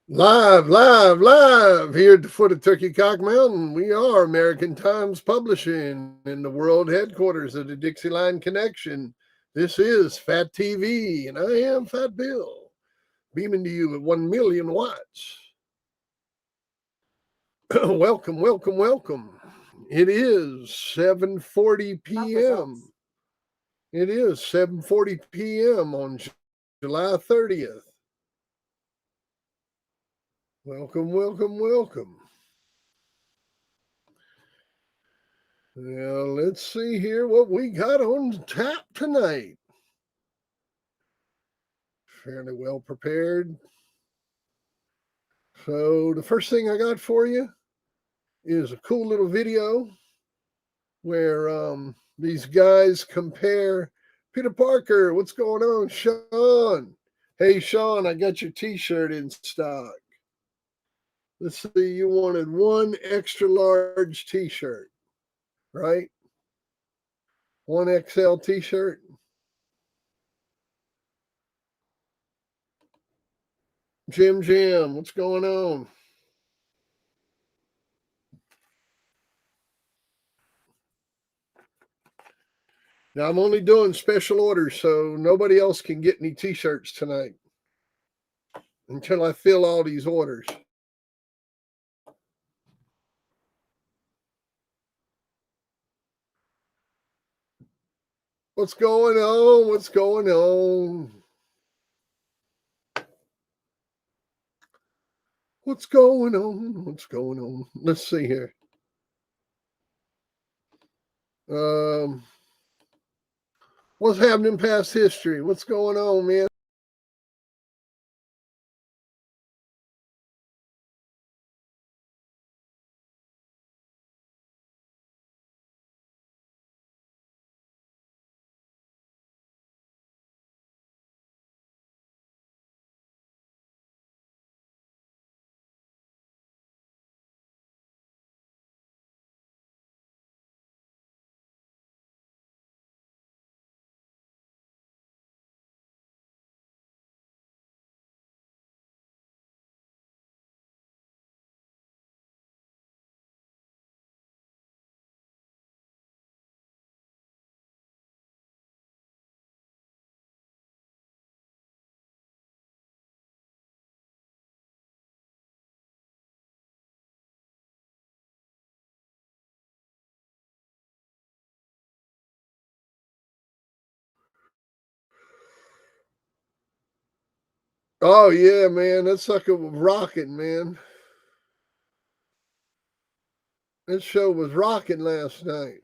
Live here at the foot of Turkey Cock Mountain. We are American Times Publishing in the world headquarters of the Dixieline Connection. This is Fat TV, and I am Fat Bill, beaming to you at 1 million watts. welcome. It is 7:40 p.m. It is 7:40 p.m. on July 30th. Welcome. Well, let's see here what we got on tap tonight. Fairly well prepared. So, the first thing I got for you is a cool little video where these guys compare Peter Parker. What's going on, Sean? Hey, Sean, I got your t shirt in stock. Let's see, you wanted one extra large t shirt, right? One XL t shirt. Jim, what's going on? Now, I'm only doing special orders, so nobody else can get any t shirts tonight until I fill all these orders. What's going on? What's going on? What's going on? What's going on? Let's see here. Um, what's happening in past history? What's going on, man? Oh, yeah, man. That sucker was rocking, man. That show was rocking last night.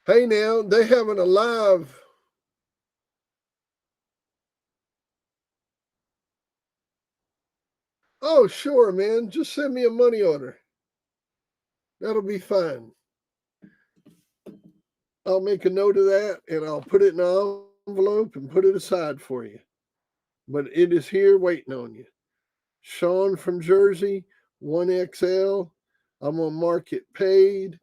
Hey, now, they having a live. Oh, sure, man. Just send me a money order. That'll be fine. I'll make a note of that and I'll put it in an envelope and put it aside for you. But it is here waiting on you. Sean from Jersey, 1XL. I'm going to mark it paid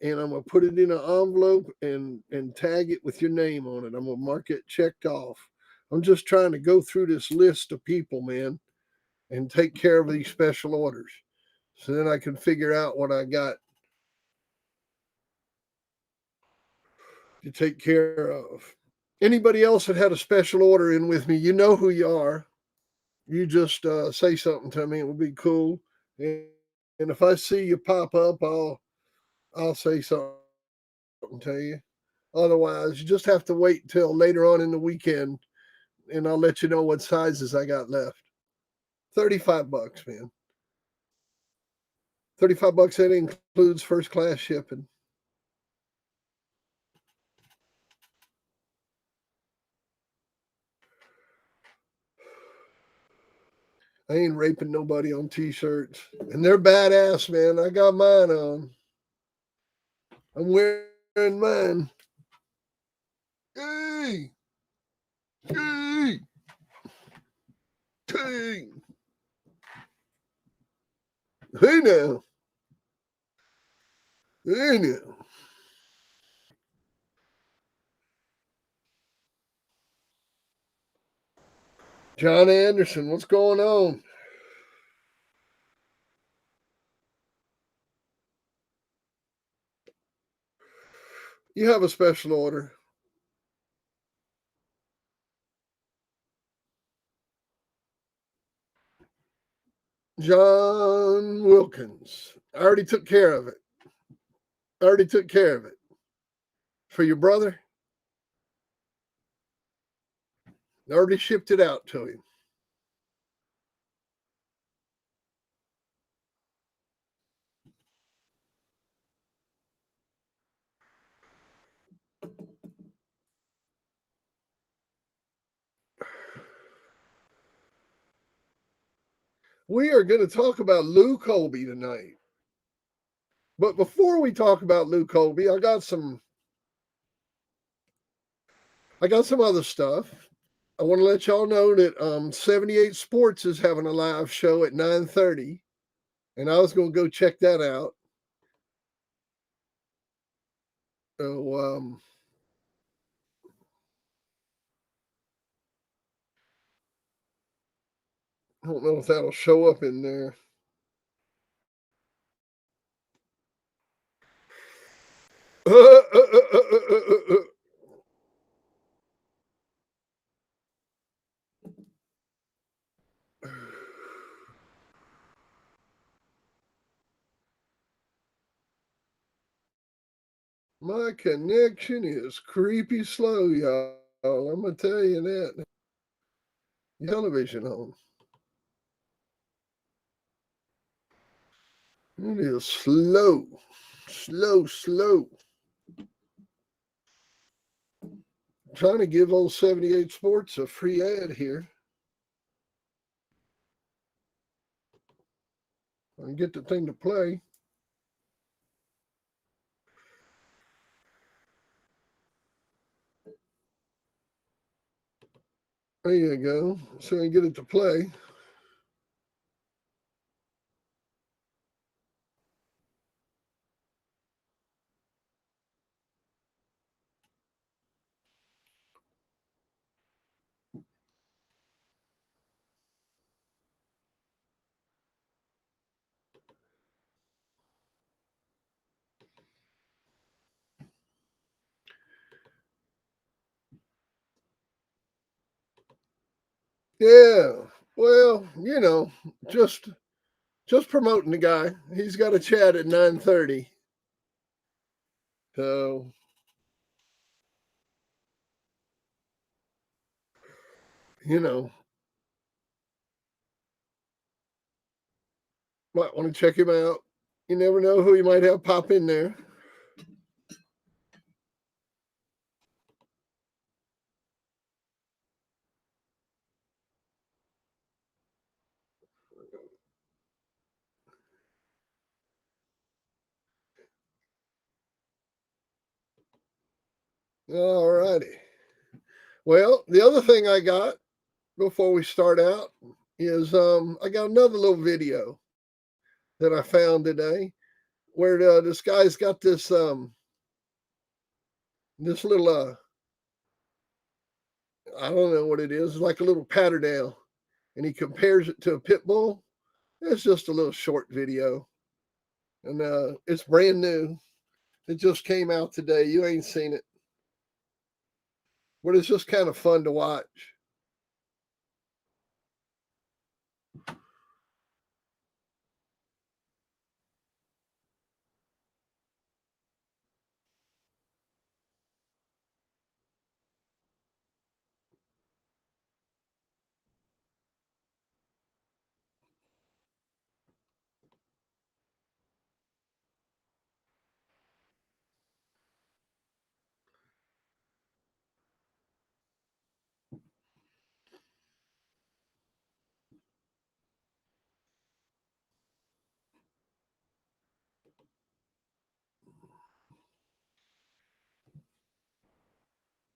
and I'm going to put it in an envelope and tag it with your name on it. I'm going to mark it checked off. I'm just trying to go through this list of people, man, and take care of these special orders. So then I can figure out what I got to take care of. Anybody else that had a special order in with me, you know who you are. You just say something to me. It would be cool. And if I see you pop up, I'll say something to you. Otherwise, you just have to wait till later on in the weekend, and I'll let you know what sizes I got left. $35, man. $35. That includes first class shipping. I ain't raping nobody on t-shirts, and they're badass, man. I got mine on. I'm wearing mine. Hey, hey, hey, hey now, hey now. John Anderson, what's going on? You have a special order. John Wilkins. I already took care of it. I already took care of it. For your brother, I already shipped it out to him. We are going to talk about Lou Colby tonight. But before we talk about Lou Colby, I got some other stuff. I want to let y'all know that 78 Sports is having a live show at 9:30, and I was going to go check that out. So I don't know if that'll show up in there. My connection is creepy slow, y'all. I'm gonna tell you that. Television on. It is slow, slow. Trying to give old 78 Sports a free ad here. I can get the thing to play. There you go. So I can get it to play. Yeah. Well, just promoting the guy. He's got a chat at 9:30. So, you know, might want to check him out. You never know who you might have pop in there. All righty. Well, the other thing I got before we start out is I got another little video that I found today where this guy's got this little I don't know what it is, like a little patterdale, and he compares it to a pit bull. It's just a little short video, and it's brand new. It just came out today. You ain't seen it, but it's just kind of fun to watch.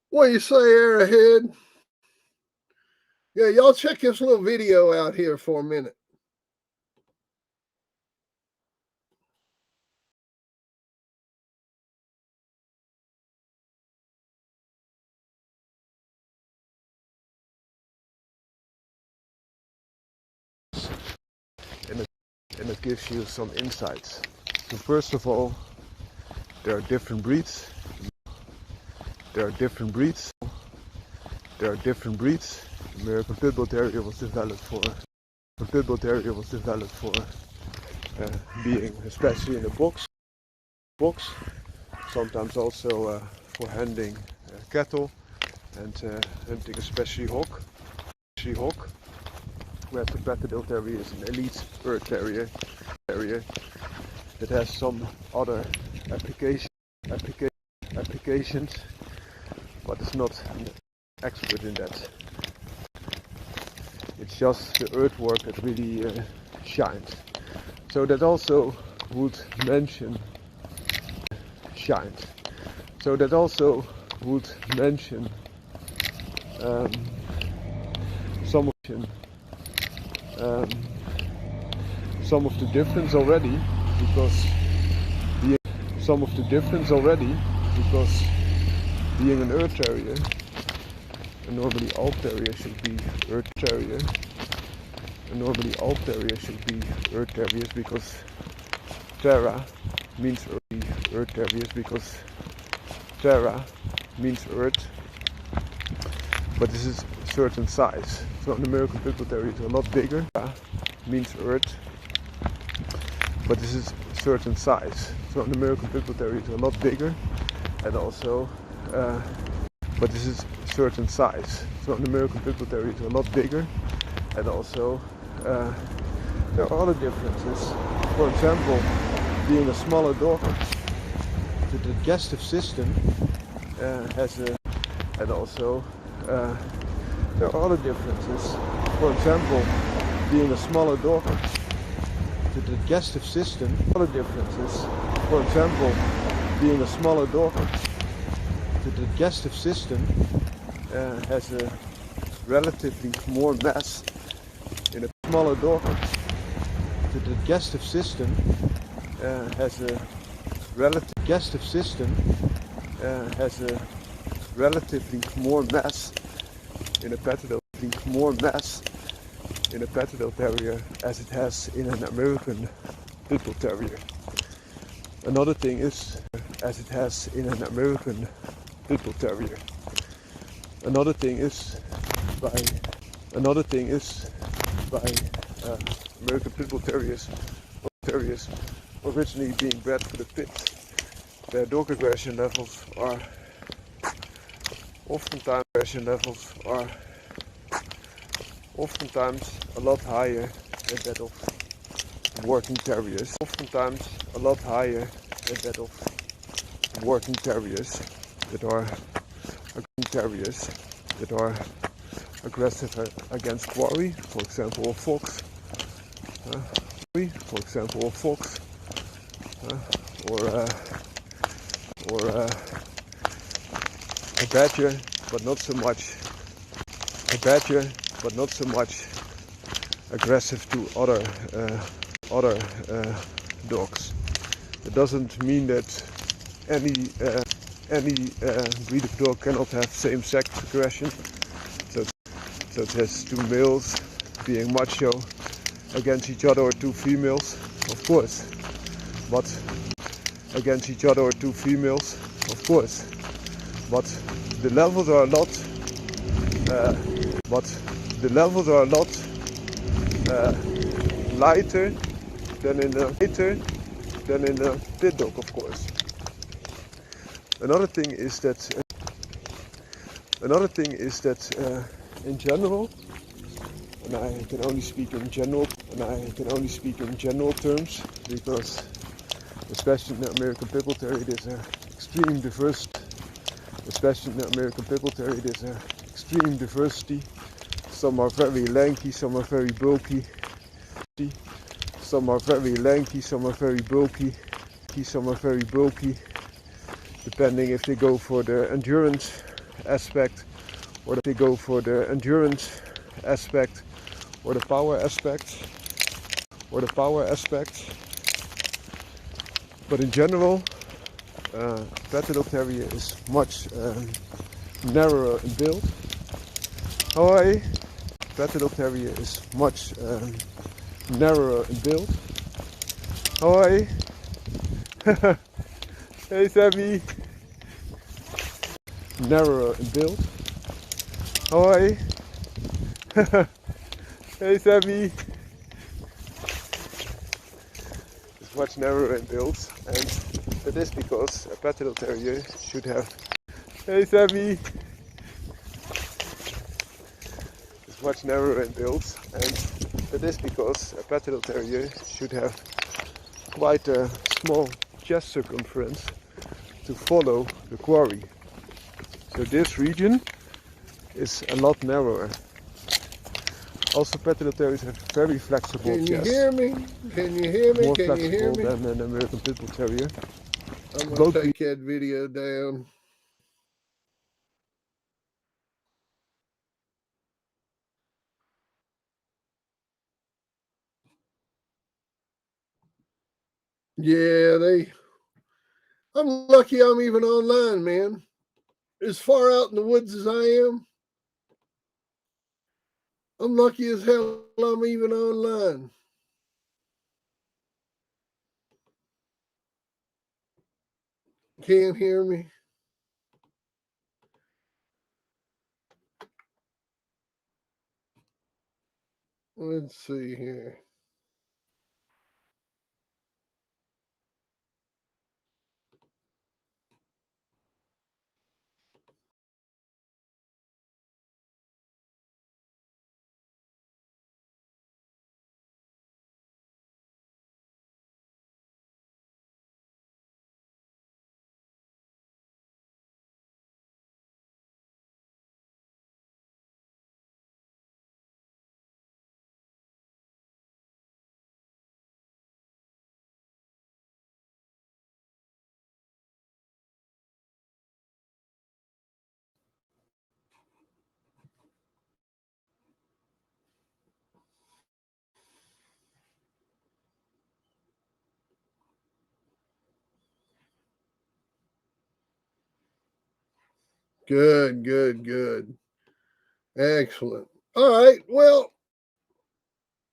What you say, Arrowhead? Yeah, y'all check this little video out here for a minute. and it gives you some insights. So first of all, there are different breeds. There are different breeds. There are different breeds. The American Pit Bull Terrier was developed for being especially in a box. Sometimes also for handling cattle and hunting, especially hawk. Where the Fatv Terrier is an elite bird terrier that has some other applications, but it's not an expert in that. It's just the earthwork that really shines. So that also would mention some of the difference already, because being an earth terrier, and normally all terriers should be earth terrier, because terra means earth, but this is a certain size. So an American Pit Bull Terrier is a lot bigger, means earth, but this is a certain size. So an American Pit Bull Terrier is a lot bigger, and also but this is a certain size. So an American Pit Bull Terrier is a lot bigger, and also there are other differences. For example, being a smaller dog, the digestive system has a, and also there are other differences. For example, being a smaller dog, the digestive system, other differences. For example, being a smaller dog, the digestive system has a relatively more mass in a smaller dog. The digestive system has a relatively more mass in a Fatv Terrier as it has in an American Pit Bull Terrier. Another thing is by American Pit Bull Terriers originally being bred for the pit, their dog aggression levels are oftentimes a lot higher than that of working terriers. That are aggressive against quarry, for example a fox, or a badger, but not so much aggressive to other dogs. It doesn't mean that any breed of dog cannot have same-sex aggression. So it has two males being macho against each other, or two females, of course. But the levels are a lot lighter than in a pit dog, of course. Another thing is that in general, and I can only speak in general terms, because especially in the American Pit Bull Terrier there's an extreme diversity. Some are very lanky, some are very bulky. Depending if they go for the endurance aspect, or the power aspect. But in general, Fatv Terrier is much narrower in build. Fatv Terrier is much narrower in build. Hoi. Hey Sammy. Narrower in build. Hoi. Hey Sammy. It's much narrower in build, and that is because a Patterdale Terrier should have. Hey Sammy. It's much narrower in build, and that is because a Patterdale Terrier should have quite a small chest circumference to follow the quarry. So this region is a lot narrower. Also, Patterdale Terriers have very flexible Can you chests. hear me? Can you hear me? More Can you hear flexible me? than an American Pit Bull Terrier. I'm gonna Both take that video down. Yeah, I'm lucky I'm even online, man. As far out in the woods as I am, I'm lucky as hell I'm even online. Can't hear me? Let's see here. Good, good, good. Excellent. All right. Well,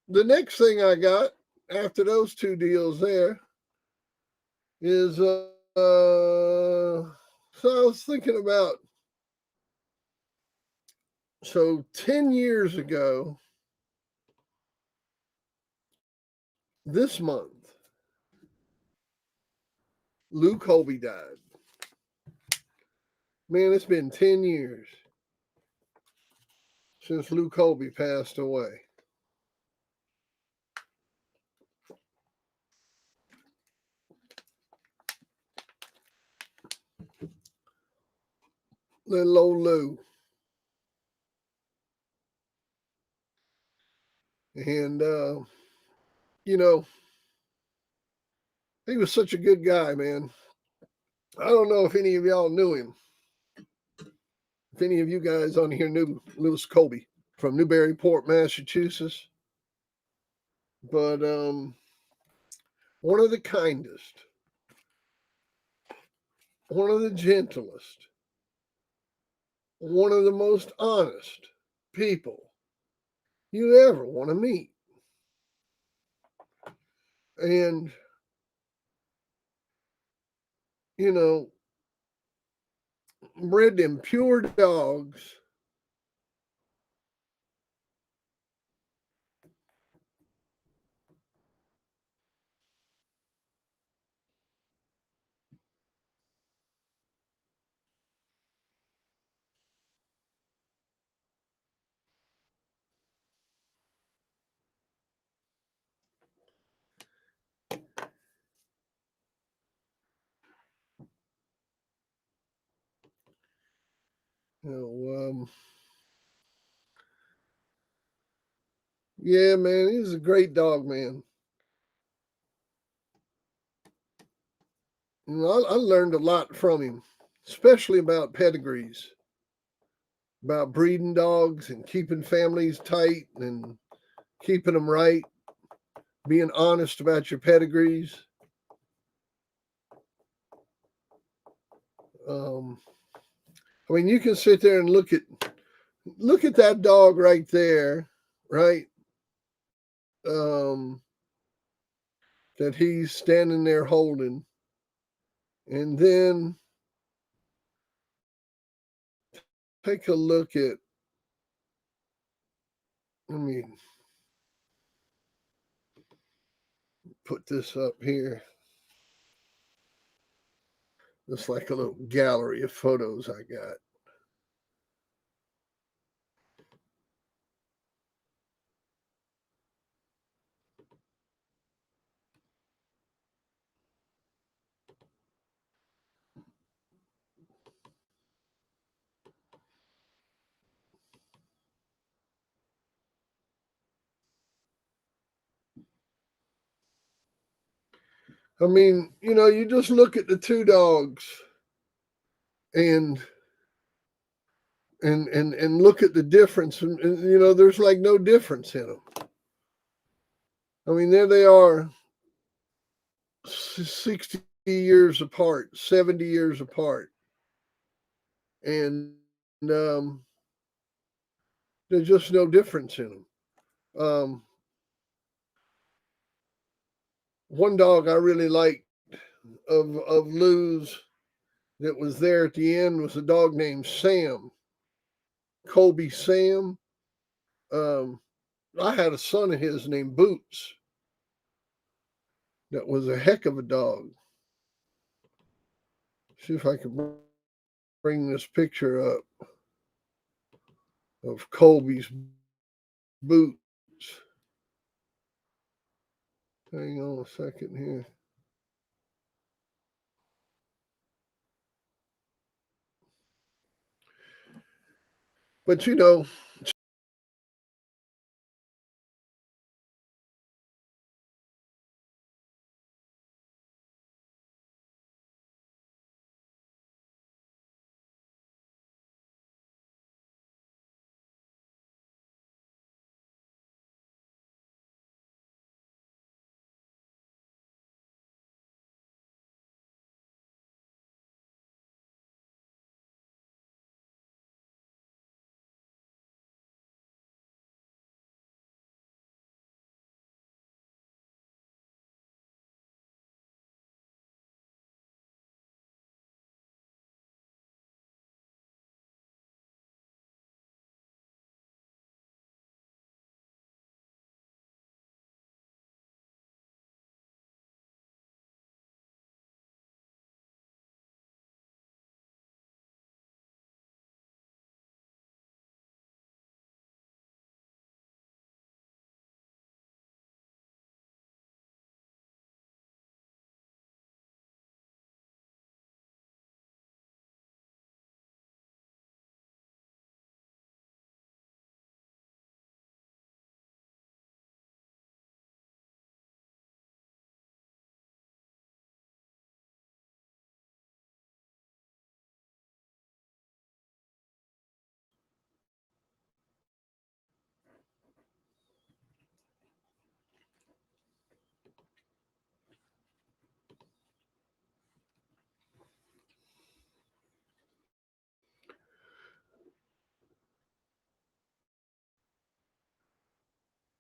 the next thing I got after those two deals there is so I was thinking about, so 10 years ago this month, Lou Colby died. Man, it's been 10 years since Lou Colby passed away. Little old Lou. And, you know, he was such a good guy, man. I don't know if any of y'all knew him. If any of you guys on here knew Lewis Colby from Newburyport, Massachusetts. But one of the kindest, one of the gentlest, one of the most honest people you ever want to meet. And, you know, bred them pure dogs. You know, yeah, man, he's a great dog, man. You know, I learned a lot from him, especially about pedigrees, about breeding dogs and keeping families tight and keeping them right, being honest about your pedigrees. Um, I mean, you can sit there and look at that dog right there, right? Um, that he's standing there holding. And then take a look at, let me put this up here. It's like a little gallery of photos I got. I mean, you just look at the two dogs and and look at the difference, and there's like no difference in them. I mean, there they are, 60 years apart, 70 years apart, and there's just no difference in them. One dog I really liked of Lou's that was there at the end was a dog named Sam, Colby Sam. Um, I had a son of his named Boots that was a heck of a dog. See if I can bring this picture up of Colby's Boots. Hang on a second here. But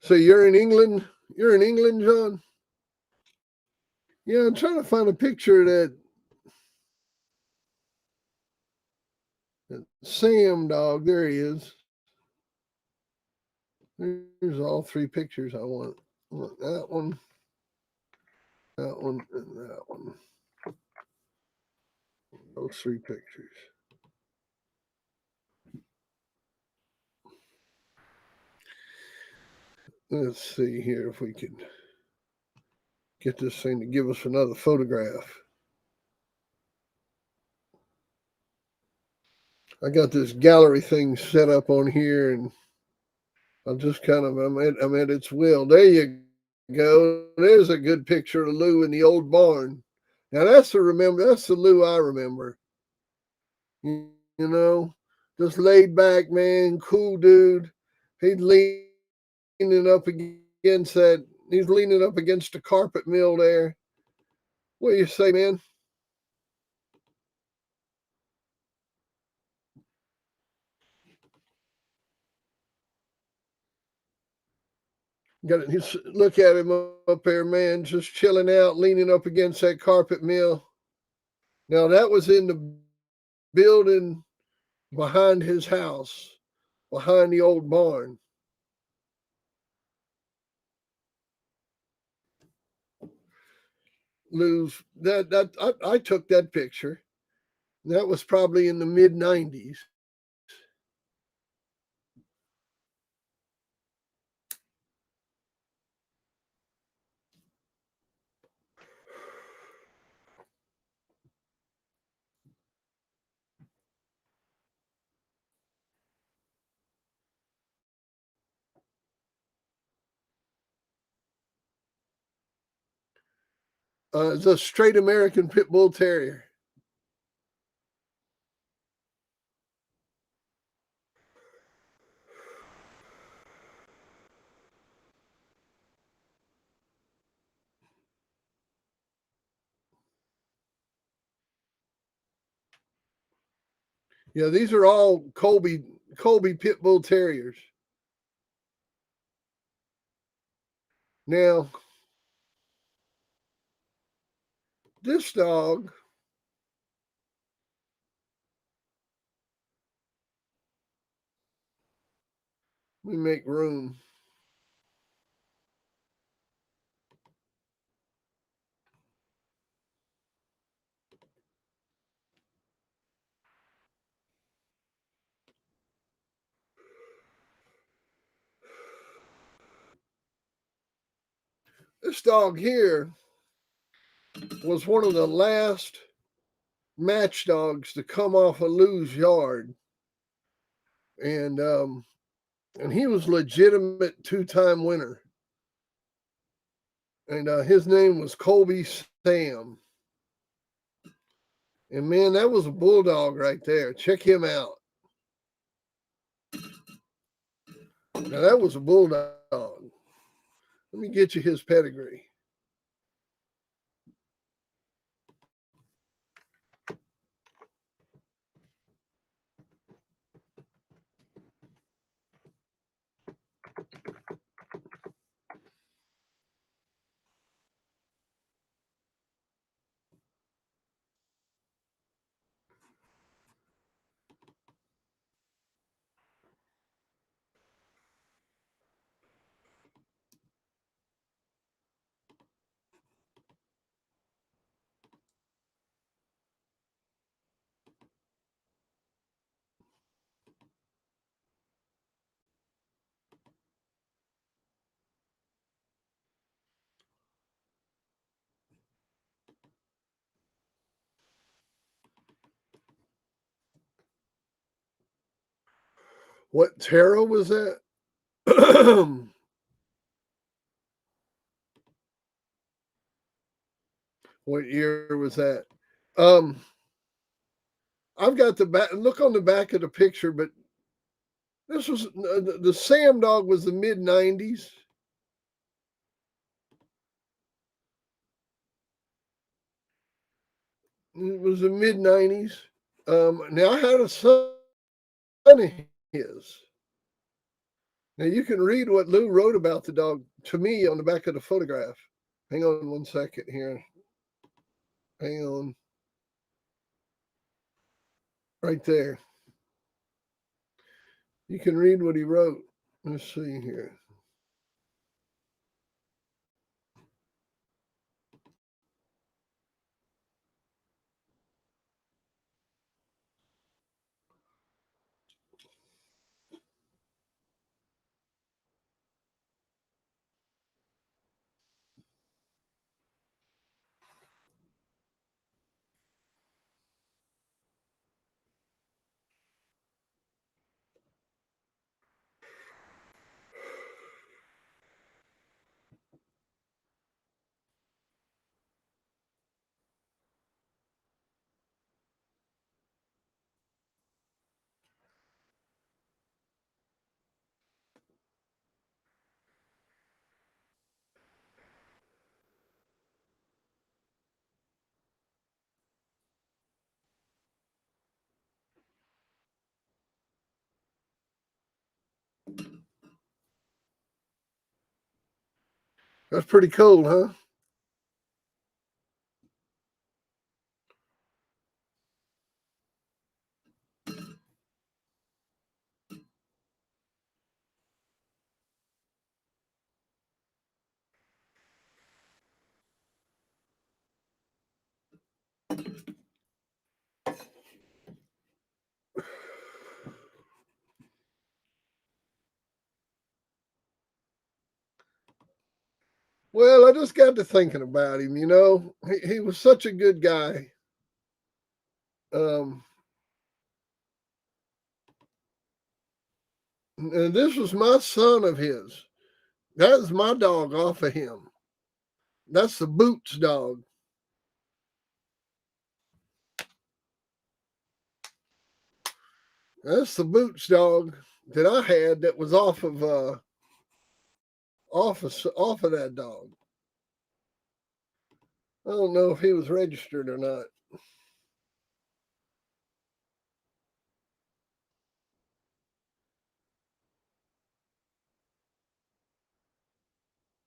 so you're in England? You're in England, John? Yeah, I'm trying to find a picture of that Sam dog. There he is. There's all three pictures I want. I want that one, and that one. Those three pictures. Let's see here if we can get this thing to give us another photograph. I got this gallery thing set up on here, and I'm just I'm at its will. There you go. There's a good picture of Lou in the old barn. Now that's the Lou I remember. You know, just laid back man, cool dude. He's leaning up against that. He's leaning up against the carpet mill there. What do you say, man? Got to look at him up there, man, just chilling out, leaning up against that carpet mill. Now that was in the building behind his house, behind the old barn. Lou's I took that picture. That was probably in the mid '90s. It's a straight American pit bull terrier. Yeah, these are all Colby pit bull terriers. Now, this dog we make room. This dog here was one of the last match dogs to come off of Lou's yard, and he was legitimate 2-time winner, and his name was Colby Sam. And man, that was a bulldog right there. Check him out. Now that was a bulldog. Let me get you his pedigree. What Terra was that? What year was that? Um, I've got the back. Look on the back of the picture, but this was the Sam dog was the mid '90s. It was the mid '90s. Now I had a son of his. Now you can read what Lou wrote about the dog to me on the back of the photograph. Hang on 1 second here. Hang on. Right there. You can read what he wrote. Let's see here. That's pretty cool, huh? Well, I just got to thinking about him. He was such a good guy. Um, and this was my son of his. That's my dog off of him. That's the Boots dog. That's the Boots dog that I had that was off of that dog. I don't know if he was registered or not.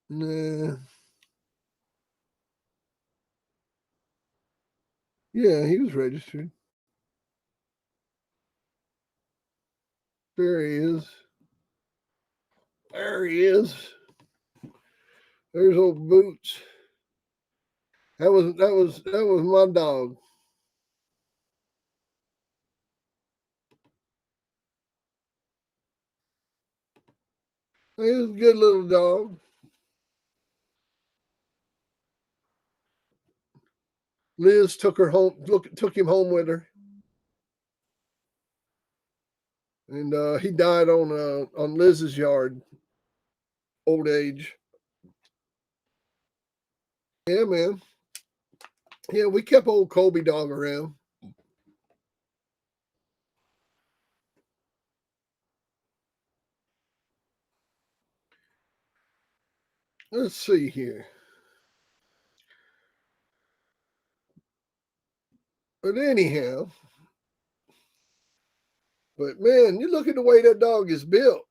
Nah. Yeah, he was registered. There he is. There he is. There's old Boots. That was my dog. He was a good little dog. Liz took her home. Took him home with her, and he died on Liz's yard, old age. Yeah, man. Yeah, we kept old Colby dog around. Let's see here. But anyhow, but man, you look at the way that dog is built.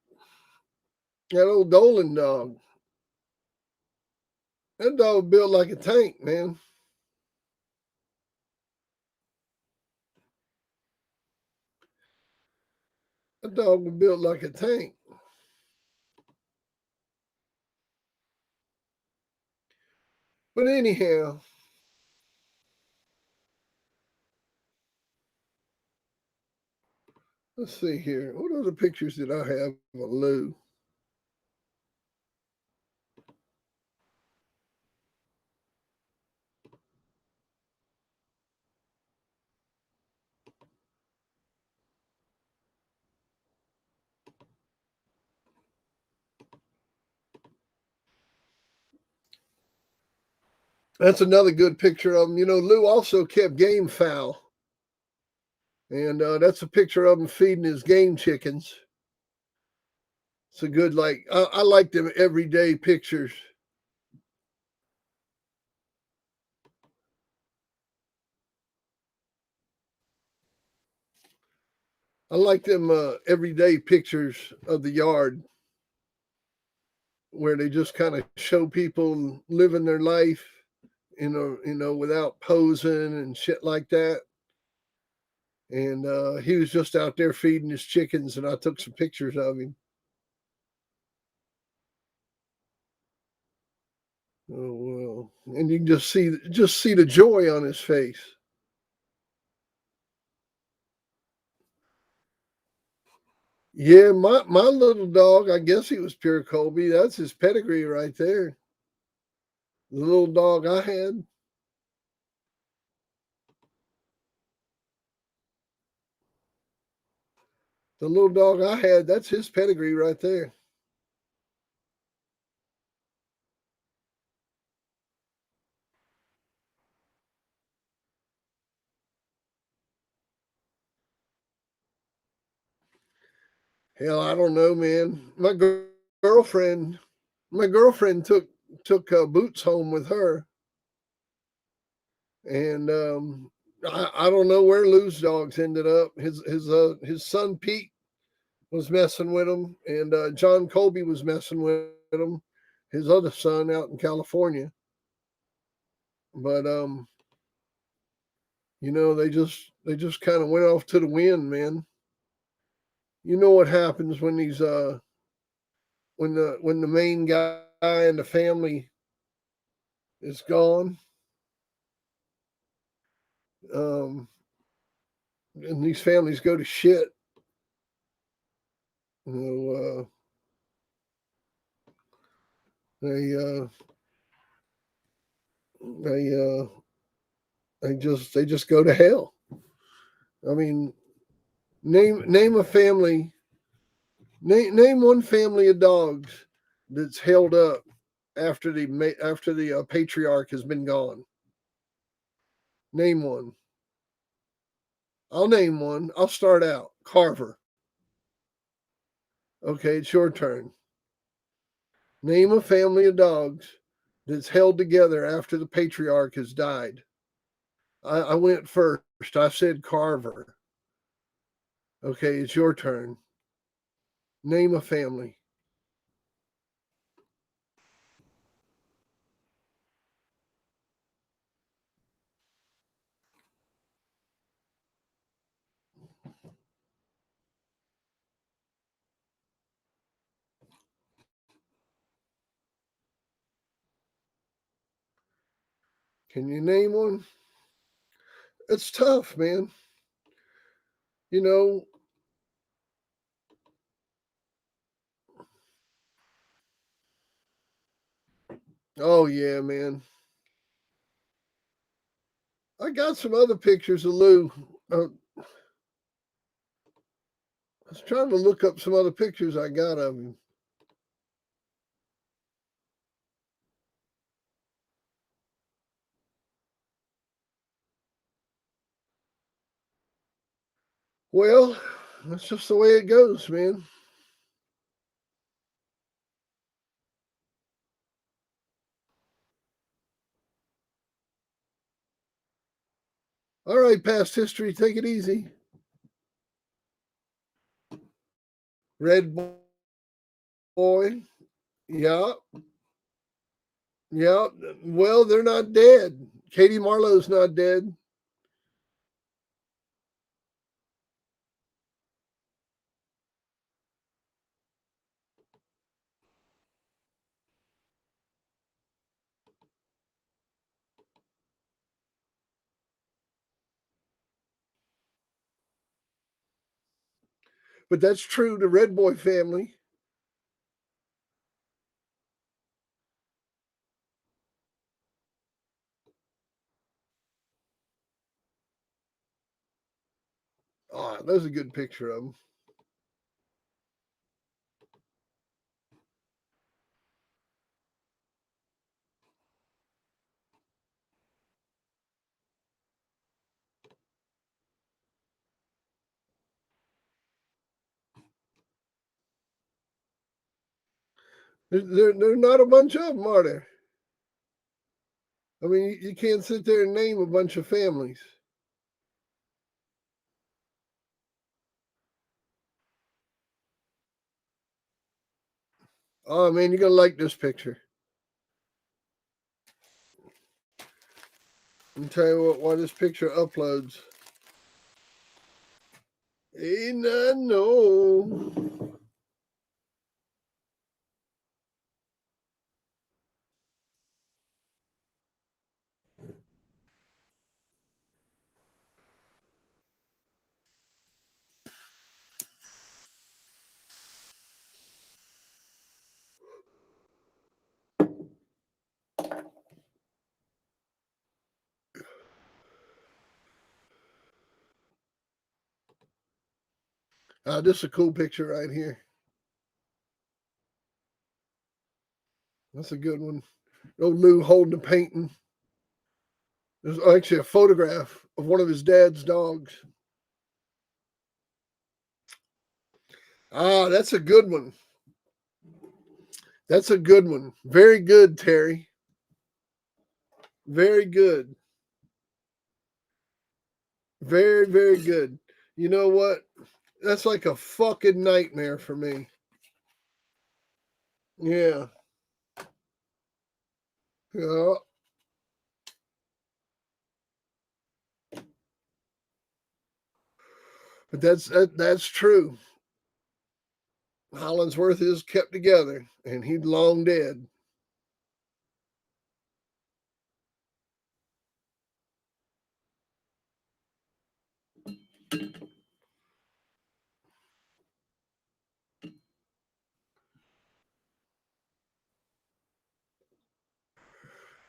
That old Dolan dog. That dog built like a tank, man. That dog was built like a tank. But anyhow, let's see here. What other pictures did I have of Lou? That's another good picture of him. Lou also kept game fowl. And that's a picture of him feeding his game chickens. It's a good, I like them everyday pictures. I like them everyday pictures of the yard where they just kind of show people living their life, without posing and shit like that. And he was just out there feeding his chickens, and I took some pictures of him. Oh well, and you can just see the joy on his face. Yeah, my little dog, I guess he was pure Colby. That's his pedigree right there. The little dog I had. The little dog I had, that's his pedigree right there. Hell, I don't know, man. Girlfriend, my girlfriend took Boots home with her, and I don't know where Lou's dogs ended up. His son Pete was messing with him, and John Colby was messing with him, his other son out in California. But they just kind of went off to the wind, man. You know what happens when these when the main guy in the family is gone, um, and these families go to shit. You know, they they they just go to hell. I mean, name a family. Name one family of dogs that's held up after the patriarch has been gone. Name one. I'll name one. I'll start out. Carver. Okay, it's your turn. Name a family of dogs that's held together after the patriarch has died. I went first. I said Carver. Okay, it's your turn. Name a family. Can you name one? It's tough, man. You know, oh yeah, man. I got some other pictures of Lou. I was trying to look up some other pictures I got of him. Well, that's just the way it goes, man. All right, past history, take it easy. Red boy. Yeah, yeah. Well, they're not dead. Katie Marlowe's not dead. But that's true. The Red Boy family. Oh, that's a good picture of them. They're not a bunch of them, are there? I mean, you can't sit there and name a bunch of families. Oh man, you're gonna like this picture. Let me tell you what. Why this picture uploads. Ain't I know. This is a cool picture right here. That's a good one. Old Lou holding a painting. There's actually a photograph of one of his dad's dogs. That's a good one. That's a good one. Very good, Terry. Very good. Very, very good. You know what? That's like a fucking nightmare for me. Yeah. Yeah, but that's true. Hollingsworth is kept together, and he'd long dead.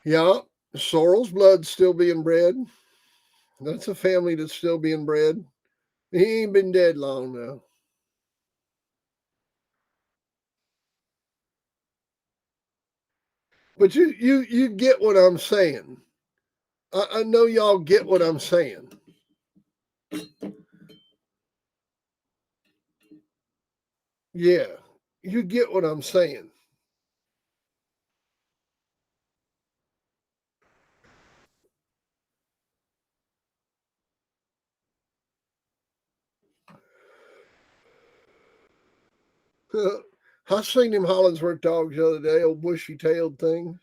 Yeah, Sorrel's blood's still being bred. That's a family that's still being bred. He ain't been dead long now. But you get what I'm saying. I know y'all get what I'm saying. Yeah, you get what I'm saying. I seen them Hollingsworth dogs the other day, old bushy tailed things.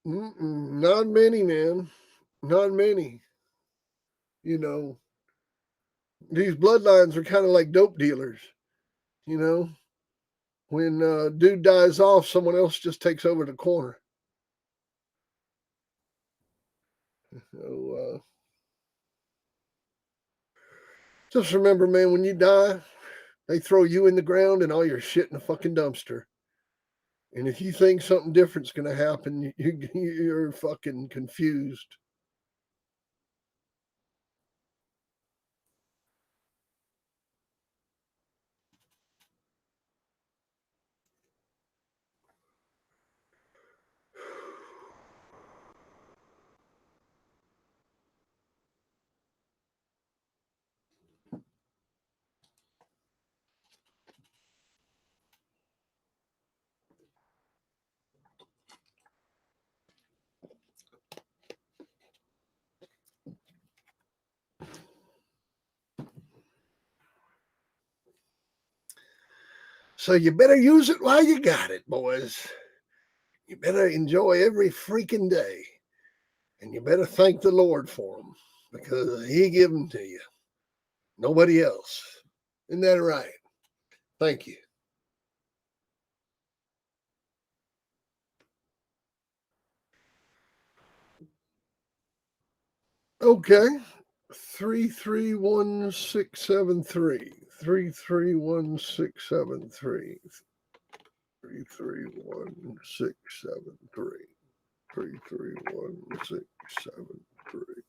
Not many, man. Not many. You know, these bloodlines are kind of like dope dealers. You know, when dude dies off, someone else just takes over the corner. So just remember, man, when you die, they throw you in the ground and all your shit in a fucking dumpster. And if you think something different's going to happen, you're fucking confused. So you better use it while you got it, boys. You better enjoy every freaking day. And you better thank the Lord for them because He gave them to you. Nobody else. Isn't that right? Thank you. Okay. 331673. 331673. 331673. 331673.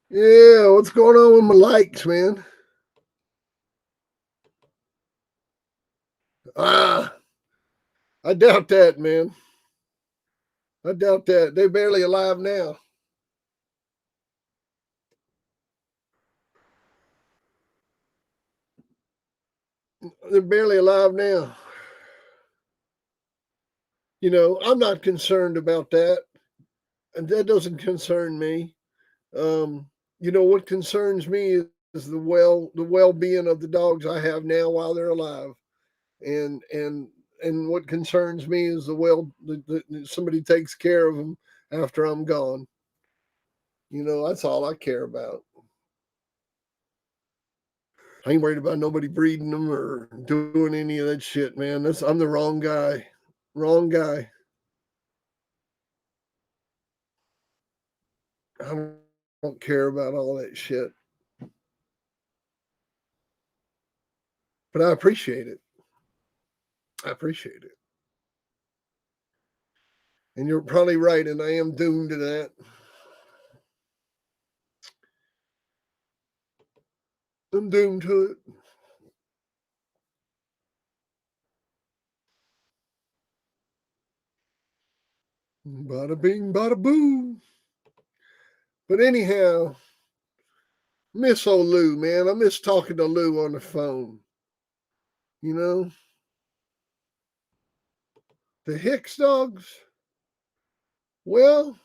Yeah, what's going on with my likes, man? Ah, I doubt that, man. I doubt that. They're barely alive now. They're barely alive now. I'm not concerned about that. And that doesn't concern me. Um, what concerns me the well-being of the dogs I have now while they're alive. And what concerns me is somebody takes care of them after I'm gone. That's all I care about. I ain't worried about nobody breeding them or doing any of that shit, man. I'm the wrong guy. Wrong guy. I don't care about all that shit. But I appreciate it. I appreciate it. And you're probably right, and I am doomed to that. I'm doomed to it. Bada bing, bada boo. But anyhow, miss old Lou, man. I miss talking to Lou on the phone. You know, the Hicks dogs. Well,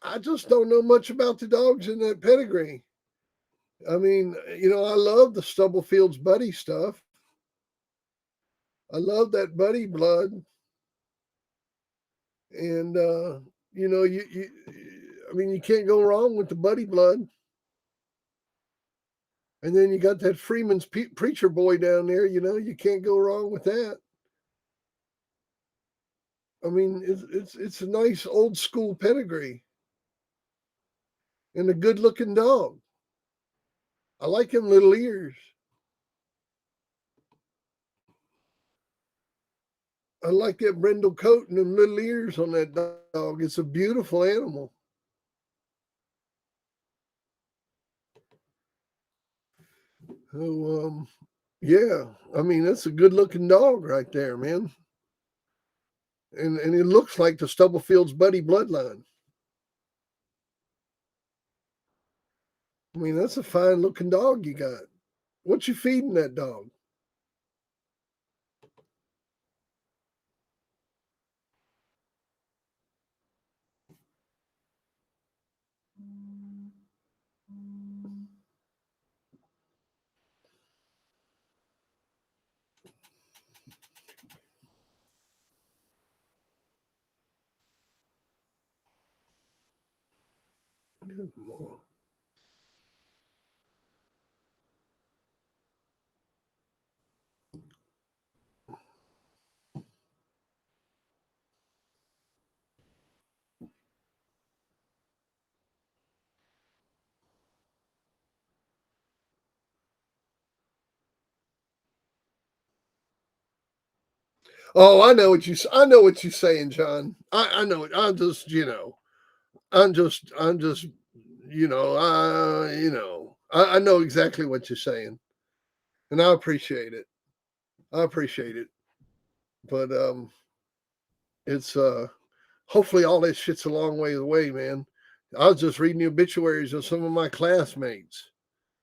I just don't know much about the dogs in that pedigree. I mean, I love the Stubblefields Buddy stuff. I love that Buddy blood, and I mean, you can't go wrong with the Buddy blood. And then you got that Freeman's preacher boy down there. You can't go wrong with that. I mean, it's a nice old school pedigree and a good looking dog. I like him little ears. I like that brindle coat and them little ears on that dog. It's a beautiful animal. So, yeah, I mean, that's a good looking dog right there, man. And it looks like the Stubblefields Buddy bloodline. I mean, that's a fine looking dog you got. What you feeding that dog? Oh, I know what you're saying, John. I know it. I'm just I know exactly what you're saying. And I appreciate it. I appreciate it. But it's hopefully all that shit's a long way away, man. I was just reading the obituaries of some of my classmates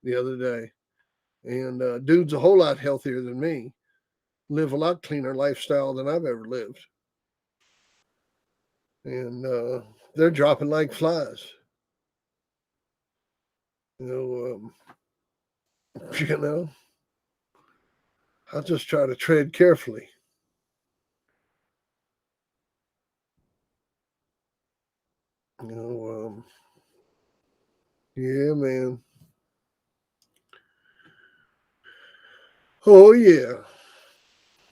the other day. And dude's a whole lot healthier than me. Live a lot cleaner lifestyle than I've ever lived. And they're dropping like flies. You you know, I just try to tread carefully. You know, yeah, man. Oh yeah,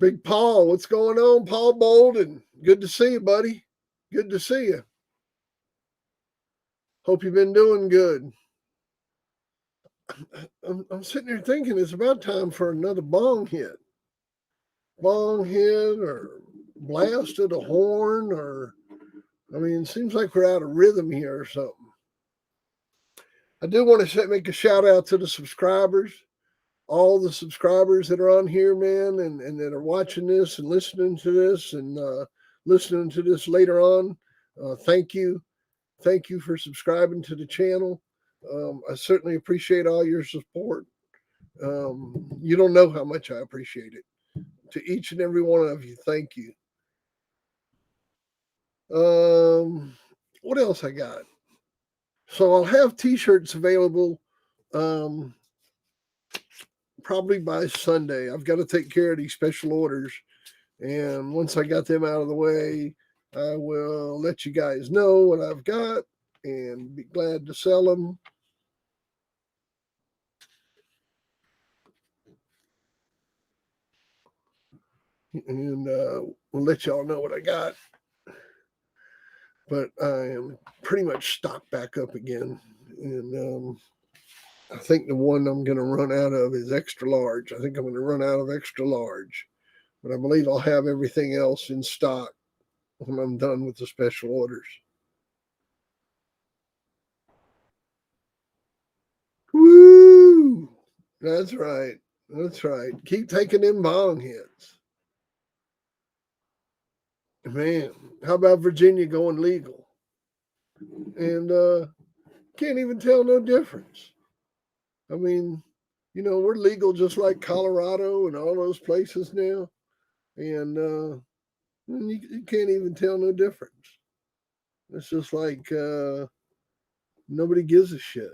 Big Paul, what's going on, Paul Bolden? Good to see you, buddy. Good to see you. Hope you've been doing good. I'm sitting here thinking it's about time for another bong hit, or blast of the horn, or I mean, it seems like we're out of rhythm here or something. I do want to make a shout out to the subscribers, all the subscribers that are on here, man, and that are watching this and listening to this and listening to this later on. Thank you. Thank you for subscribing to the channel. I certainly appreciate all your support. You don't know how much I appreciate it. To each and every one of you, thank you. What else I got? So I'll have t-shirts available um, probably by Sunday. I've got to take care of these special orders. And once I got them out of the way, I will let you guys know what I've got and be glad to sell them. And we'll let y'all know what I got. But I am pretty much stocked back up again. And I think the one I'm going to run out of is extra large. I think I'm going to run out of extra large. But I believe I'll have everything else in stock when I'm done with the special orders. Woo! That's right. That's right. Keep taking them bong hits. Man, how about Virginia going legal? And can't even tell no difference. I mean, we're legal just like Colorado and all those places now. And you can't even tell no difference. It's just like nobody gives a shit.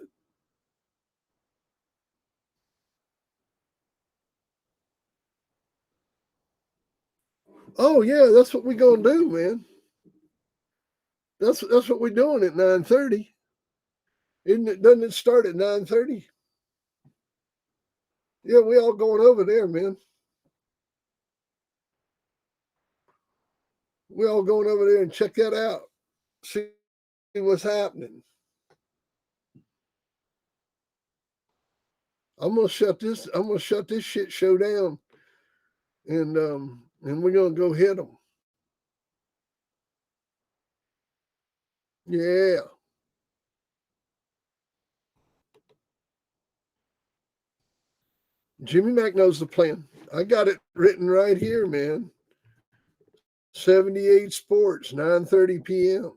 Oh yeah, that's what we gonna do, man. That's what we're doing at 9:30. Isn't it? Doesn't it start at 9:30? Yeah, we all going over there, man. We all going over there and check that out. See what's happening. I'm gonna shut this shit show down, and we're gonna go hit them. Yeah, Jimmy Mack knows the plan. I got it written right here, man. 78 Sports, 9:30 p.m.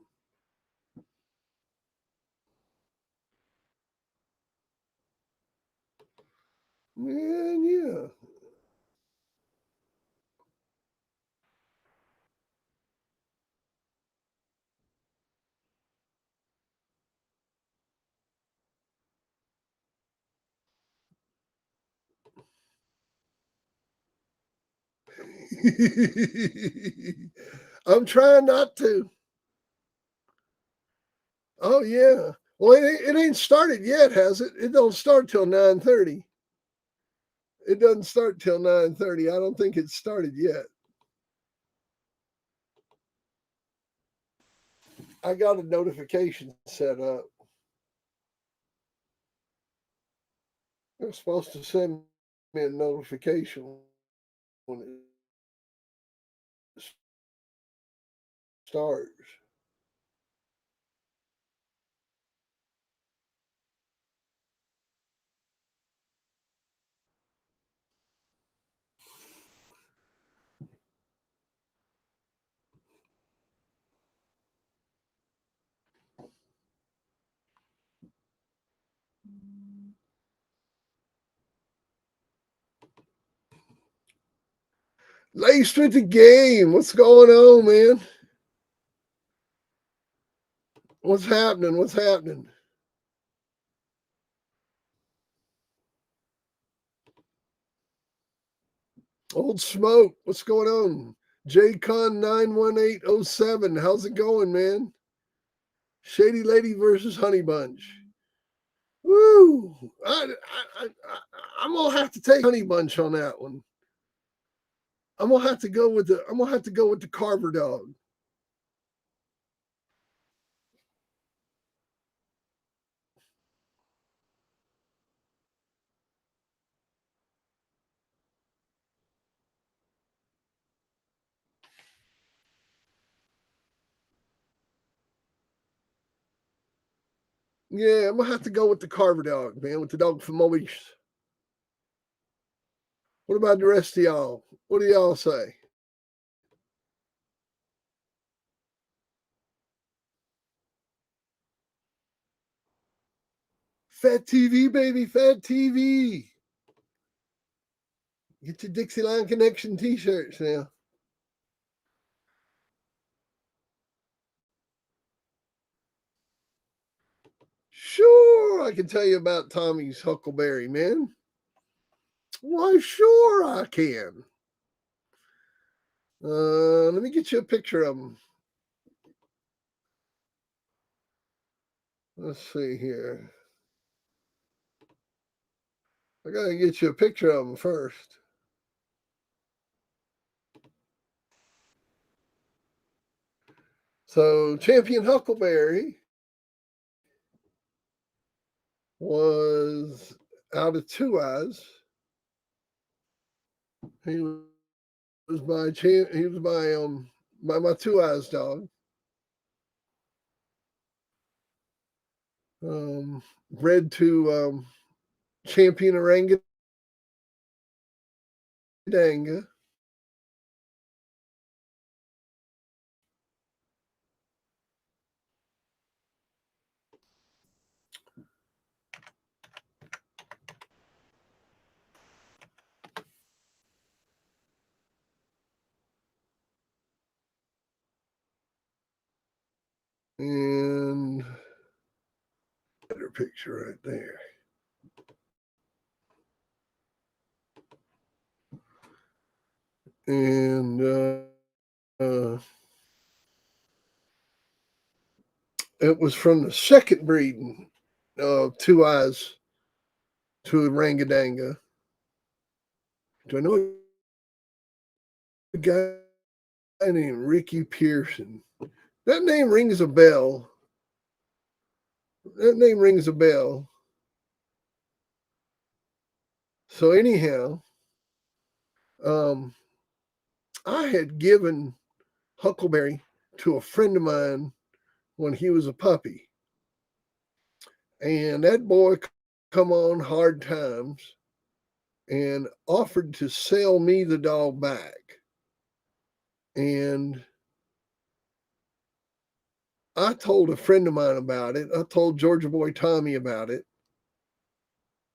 Man, yeah. I'm trying not to. Oh yeah. Well, it ain't started yet, has it? It don't start till 9:30. It doesn't start till 9:30. I don't think it's started yet. I got a notification set up. They're supposed to send me a notification when it starts. Laced with the game. What's going on, man? What's happening? What's happening? Old Smoke. What's going on? JCon91807. How's it going, man? Shady Lady versus Honey Bunch. Woo! I'm gonna have to take Honey Bunch on that one. I'm gonna have to go with the Carver dog. Yeah, I'm gonna have to go with the Carver dog, man, with the dog from Maurice. What about the rest of y'all? What do y'all say? Fat TV, baby, Fat TV. Get your Dixieland Connection t-shirts now. Sure, I can tell you about Tommy's Huckleberry, man. Why, sure I can. Let me get you a picture of him. Let's see here. I gotta get you a picture of him first. So, Champion Huckleberry was out of Two Eyes. He was by my Two Eyes dog. Bred to Champion Orangutanga. And better picture right there. And it was from the second breeding of Two Eyes to Rangadanga. Do I know a guy named Ricky Pearson? That name rings a bell. That name rings a bell. So anyhow, I had given Huckleberry to a friend of mine when he was a puppy. And that boy come on hard times and offered to sell me the dog back. And I told a friend of mine about it. I told Georgia boy Tommy about it,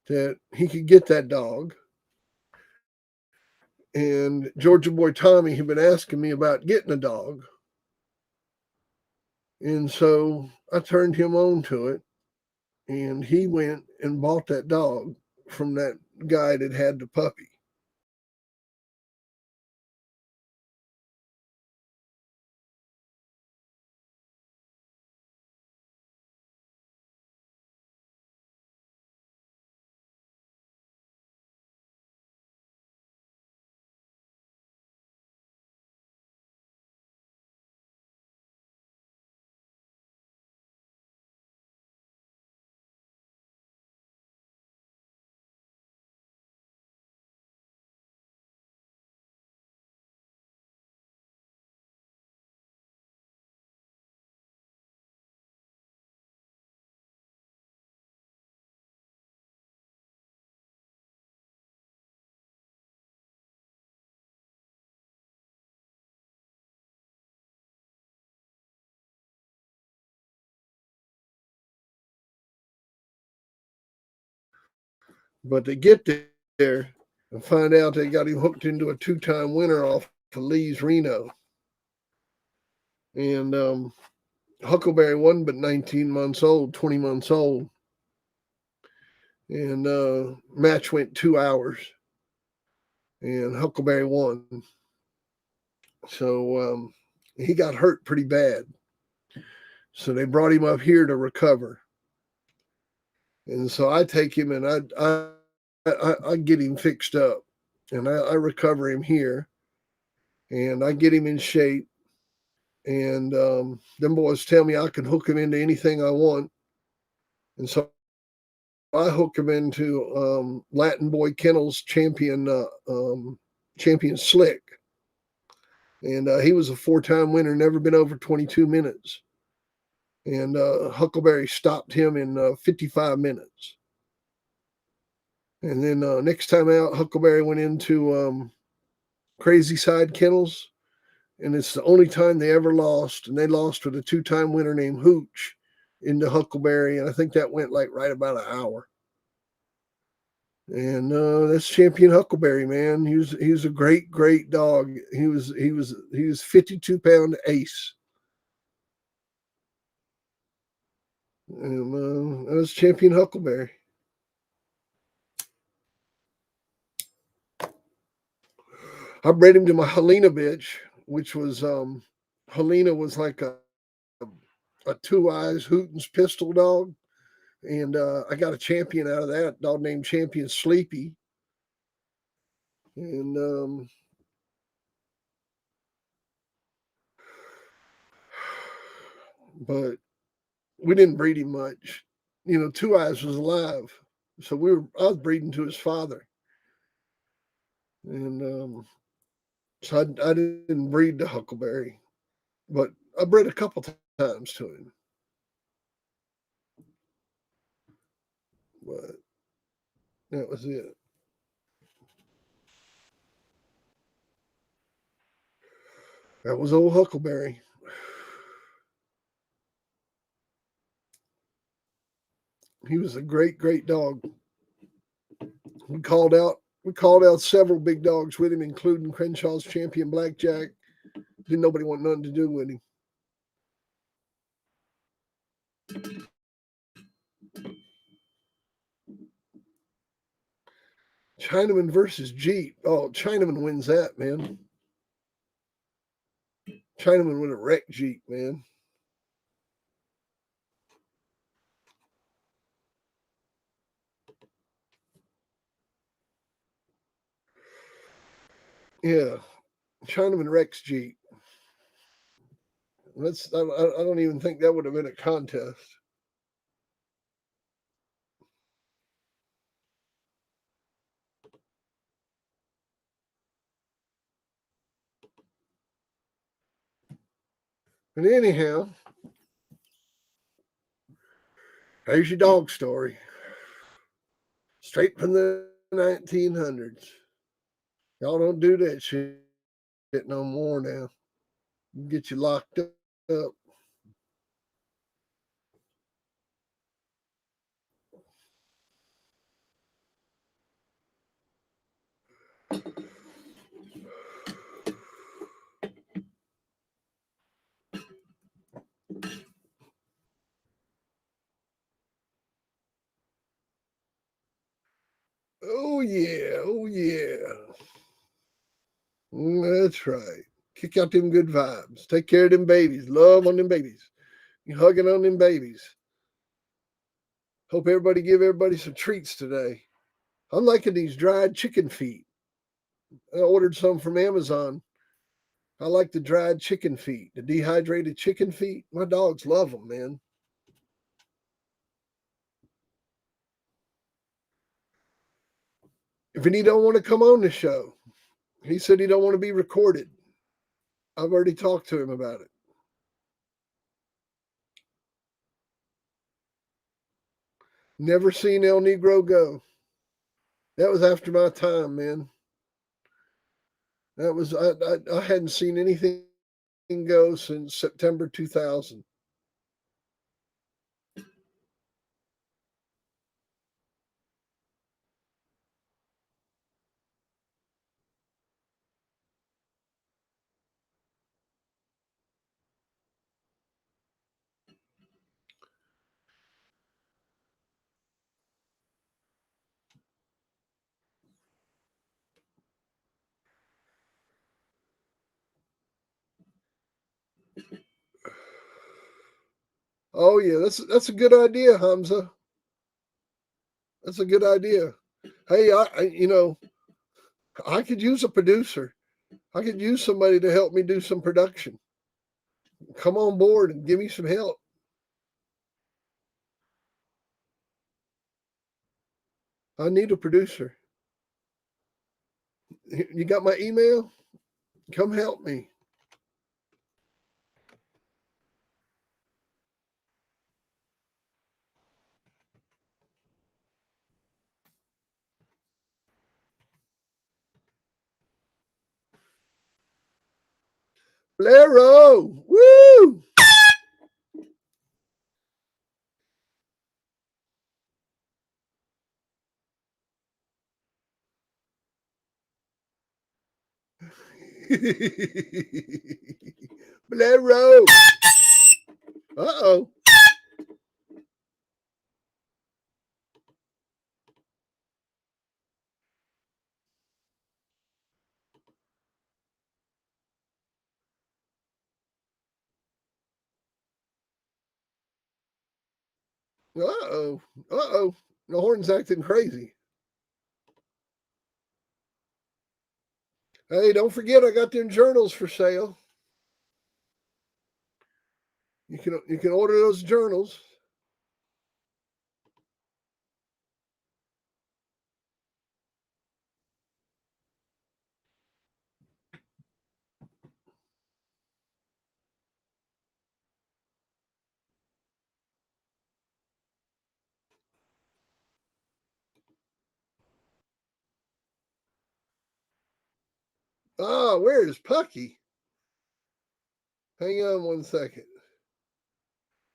that he could get that dog. And Georgia boy Tommy had been asking me about getting a dog. And so I turned him on to it. And he went and bought that dog from that guy that had the puppy. But they get there and find out they got him hooked into a two-time winner off of Lee's Reno. And Huckleberry wasn't but 19 months old, 20 months old. And match went 2 hours. And Huckleberry won. So he got hurt pretty bad. So they brought him up here to recover. And so I take him and I get him fixed up. And I recover him here. And I get him in shape. And them boys tell me I can hook him into anything I want. And so I hook him into Latin Boy Kennels champion Slick. And he was a 4-time winner, never been over 22 minutes. And Huckleberry stopped him in 55 minutes. And then next time out, Huckleberry went into Crazy Side Kennels. And it's the only time they ever lost. And they lost with a 2-time winner named Hooch into Huckleberry. And I think that went like right about an hour. And that's Champion Huckleberry, man. He was a great dog. He was 52-pound ace. And that was Champion Huckleberry. I bred him to my Helena bitch, which was Helena was like a two eyes Hooten's pistol dog, and I got a champion out of that dog named Champion Sleepy, and but we didn't breed him much. You know, Two Eyes was alive, so I was breeding to his father, and so I didn't breed the Huckleberry, but I bred a couple times to him. But that was it. That was old Huckleberry. He was a great dog. We called out several big dogs with him, including Crenshaw's Champion Blackjack. Didn't nobody want nothing to do with him. Chinaman versus Jeep. Oh, Chinaman wins that, man. Chinaman would have wrecked Jeep, man. Yeah, Chinaman wrecks Jeep. I don't even think that would have been a contest. But anyhow, here's your dog story. Straight from the 1900s. Y'all don't do that shit no more now. Get you locked up. Oh yeah, oh yeah. That's right. Kick out them good vibes. Take care of them babies. Love on them babies. You hugging on them babies. Hope everybody give everybody some treats today. I'm liking these dried chicken feet. I ordered some from Amazon. I like the dried chicken feet, the dehydrated chicken feet. My dogs love them, man. If he don't want to come on the show, he said he don't want to be recorded. I've already talked to him about it. Never seen El Negro go. That was after my time, man. That was I hadn't seen anything go since September 2000. Oh yeah, that's a good idea, Hamza. That's a good idea. Hey, I could use a producer. I could use somebody to help me do some production. Come on board and give me some help. I need a producer. You got my email? Come help me. Lero, woo! Lero. Uh oh. Uh-oh. Uh-oh. The horn's acting crazy. Hey, don't forget I got them journals for sale. You can order those journals. Ah, where is Pucky? Hang on one second.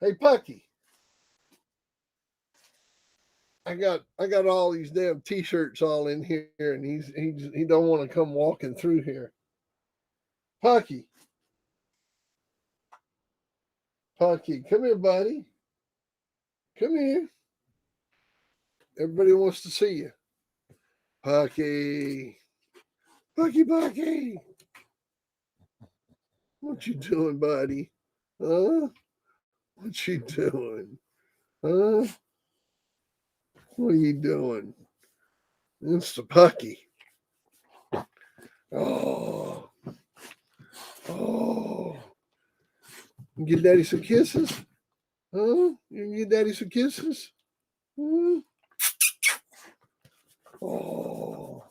Hey, Pucky. I got all these damn t-shirts all in here, and he don't want to come walking through here. Pucky, Pucky, come here, buddy. Come here. Everybody wants to see you. Pucky, Pucky. What you doing, buddy? Huh? What you doing? Huh? What are you doing? It's the Pucky. Oh, oh. You give Daddy some kisses? Huh? You can give Daddy some kisses? Huh? Oh,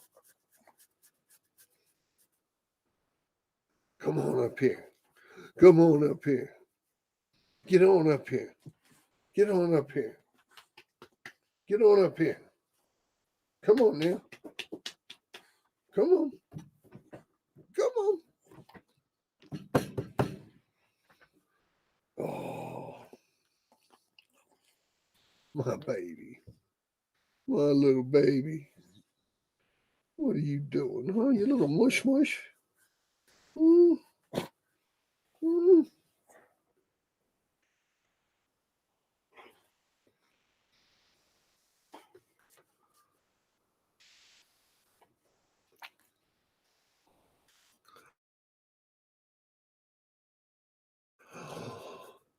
come on up here. Come on up here. Get on up here. Get on up here. Get on up here. Come on now. Come on. Come on. Oh, my baby. My little baby. What are you doing, huh? You little mush mush? Mm, mm.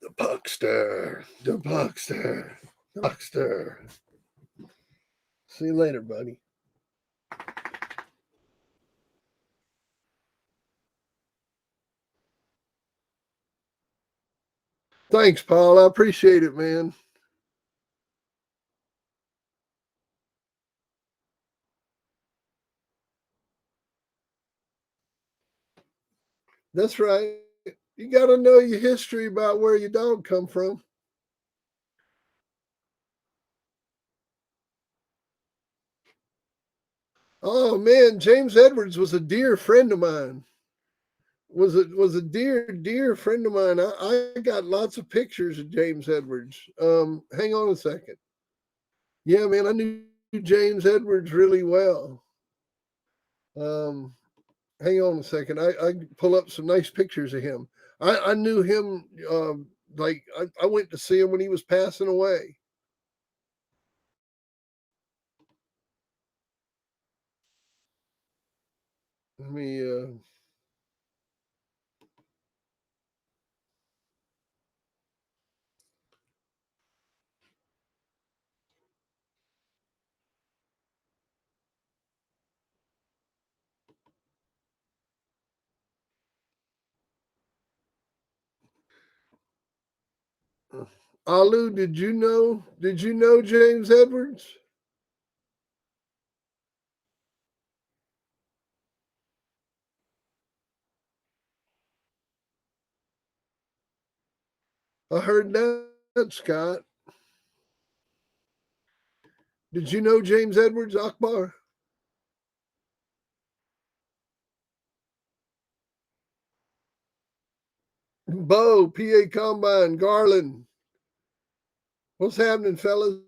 The Buckster. The Buckster. The Buckster. See you later, buddy. Thanks, Paul. I appreciate it, man. That's right. You got to know your history about where your dog come from. Oh man, James Edwards was a dear friend of mine. Was a dear friend of mine. I got lots of pictures of James Edwards. Hang on a second. Yeah, man, I knew James Edwards really well. Um, hang on a second. I pull up some nice pictures of him. I knew him. Like I went to see him when he was passing away. Let me. Alu, did you know? Did you know James Edwards? I heard that, Scott. Did you know James Edwards, Akbar? Bo, PA Combine, Garland. What's happening, fellas?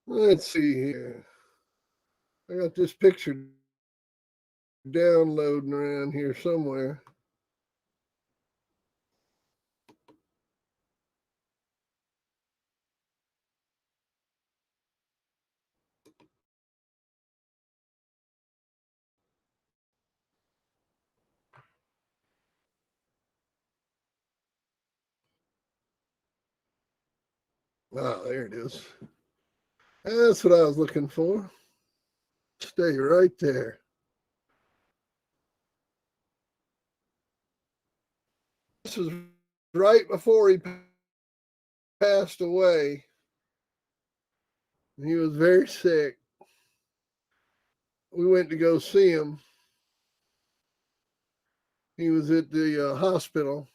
Let's see here. I got this picture downloading around here somewhere. Ah, there it is. That's what I was looking for. Stay right there. This was right before he passed away. He was very sick. We went to go see him. He was at the hospital.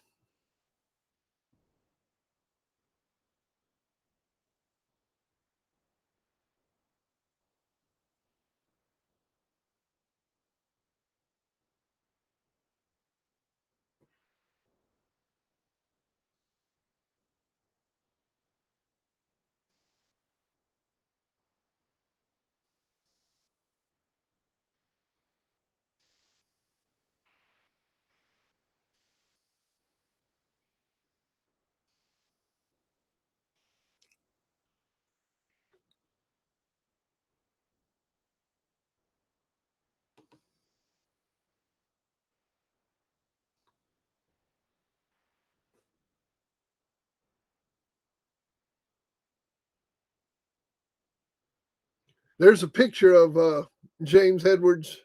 There's a picture of James Edwards.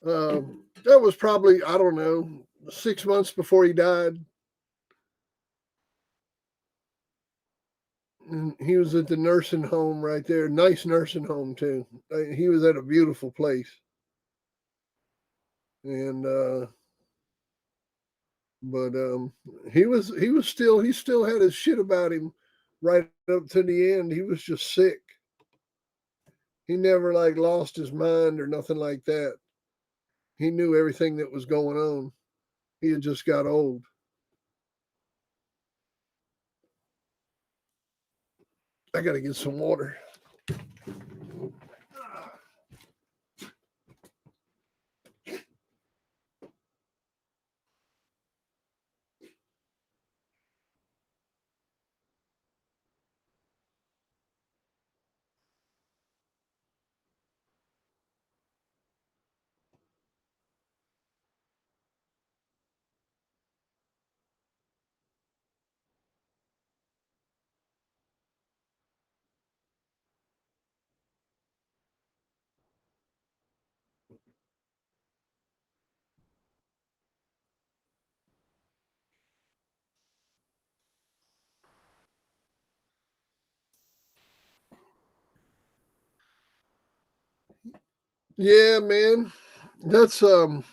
That was probably, I don't know, 6 months before he died. And he was at the nursing home right there. Nice nursing home, too. He was at a beautiful place. And, but he still had his shit about him right up to the end. He was just sick. He never like lost his mind or nothing like that. He knew everything that was going on. He had just got old. I got to get some water. Yeah, man. That's well,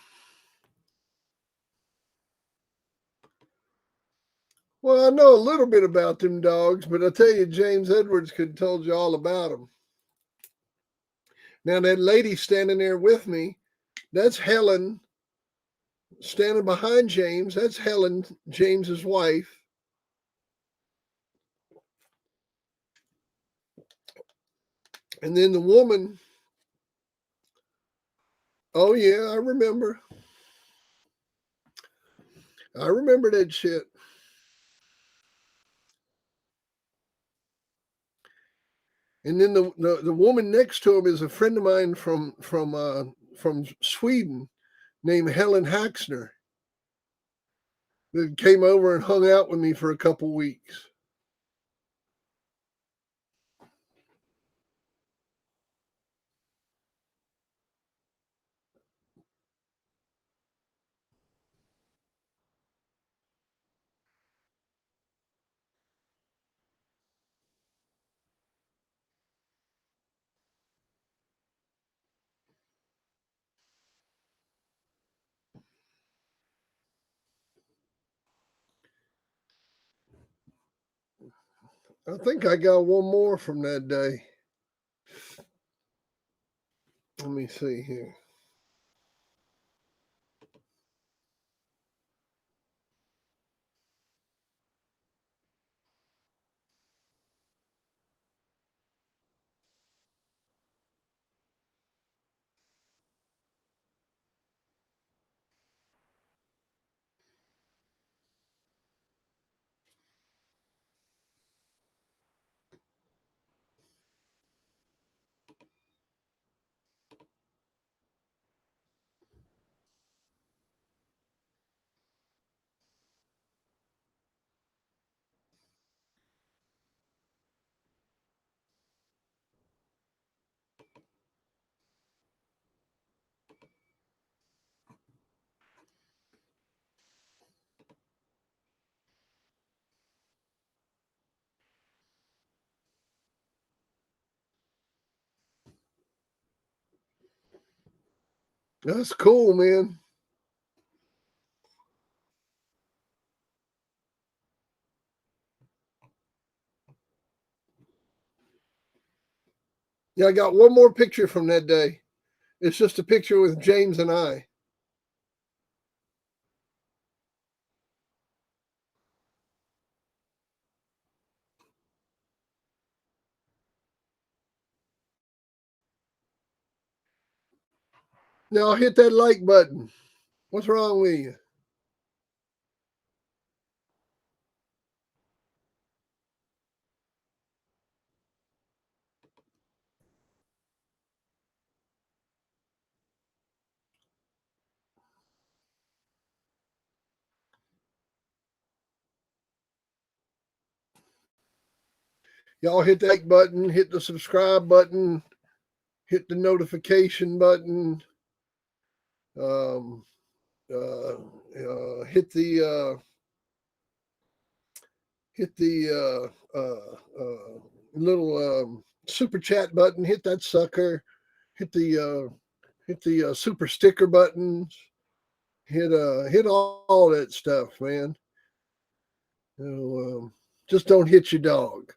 I know a little bit about them dogs, but I tell you, James Edwards could have told you all about them. Now that lady standing there with me, that's Helen standing behind James. That's Helen, James's wife. And then the woman, oh yeah, I remember. I remember that shit. And then the woman next to him is a friend of mine from Sweden named Helen Haxner that came over and hung out with me for a couple weeks. I think I got one more from that day. Let me see here. That's cool, man. Yeah, I got one more picture from that day. It's just a picture with James and I. Now hit that like button. What's wrong with you? Y'all hit that like button, hit the subscribe button, hit the notification button, um, hit the little super chat button. Hit that sucker. Hit the super sticker buttons. Hit all that stuff, man. Just don't hit your dog.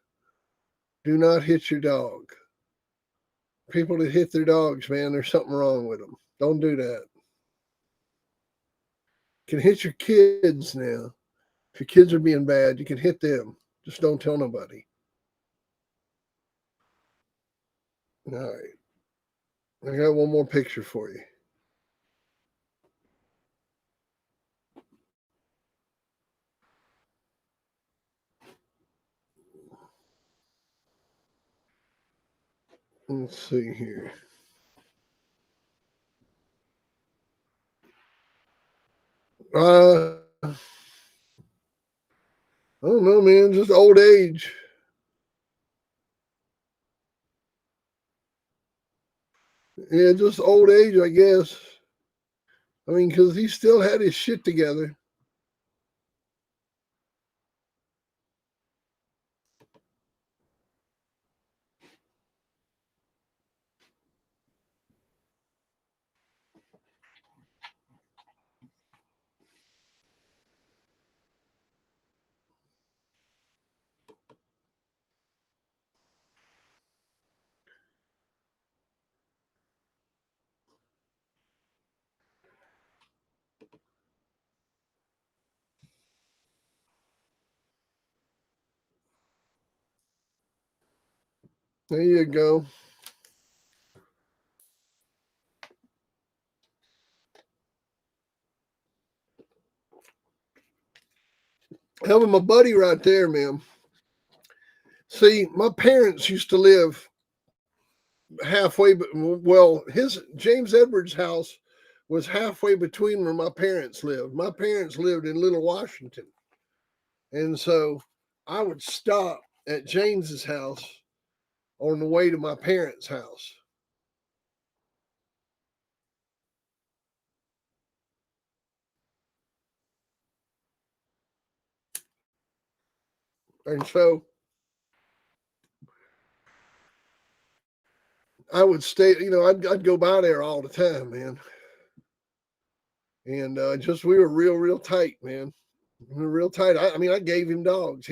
Do not hit your dog. People that hit their dogs, man, there's something wrong with them. Don't do that. You can hit your kids now. If your kids are being bad, you can hit them. Just don't tell nobody. All right. I got one more picture for you. Let's see here. I don't know, man. Just old age. Yeah, just old age, I guess. I mean, because he still had his shit together. There you go. Having my buddy right there, man. See, my parents used to live halfway. Well, his James Edwards' house was halfway between where my parents lived. My parents lived in Little Washington, and so I would stop at James's house on the way to my parents' house. And so I would stay, I'd go by there all the time, man. And just we were real tight, man. We were real tight. I mean, I gave him dogs.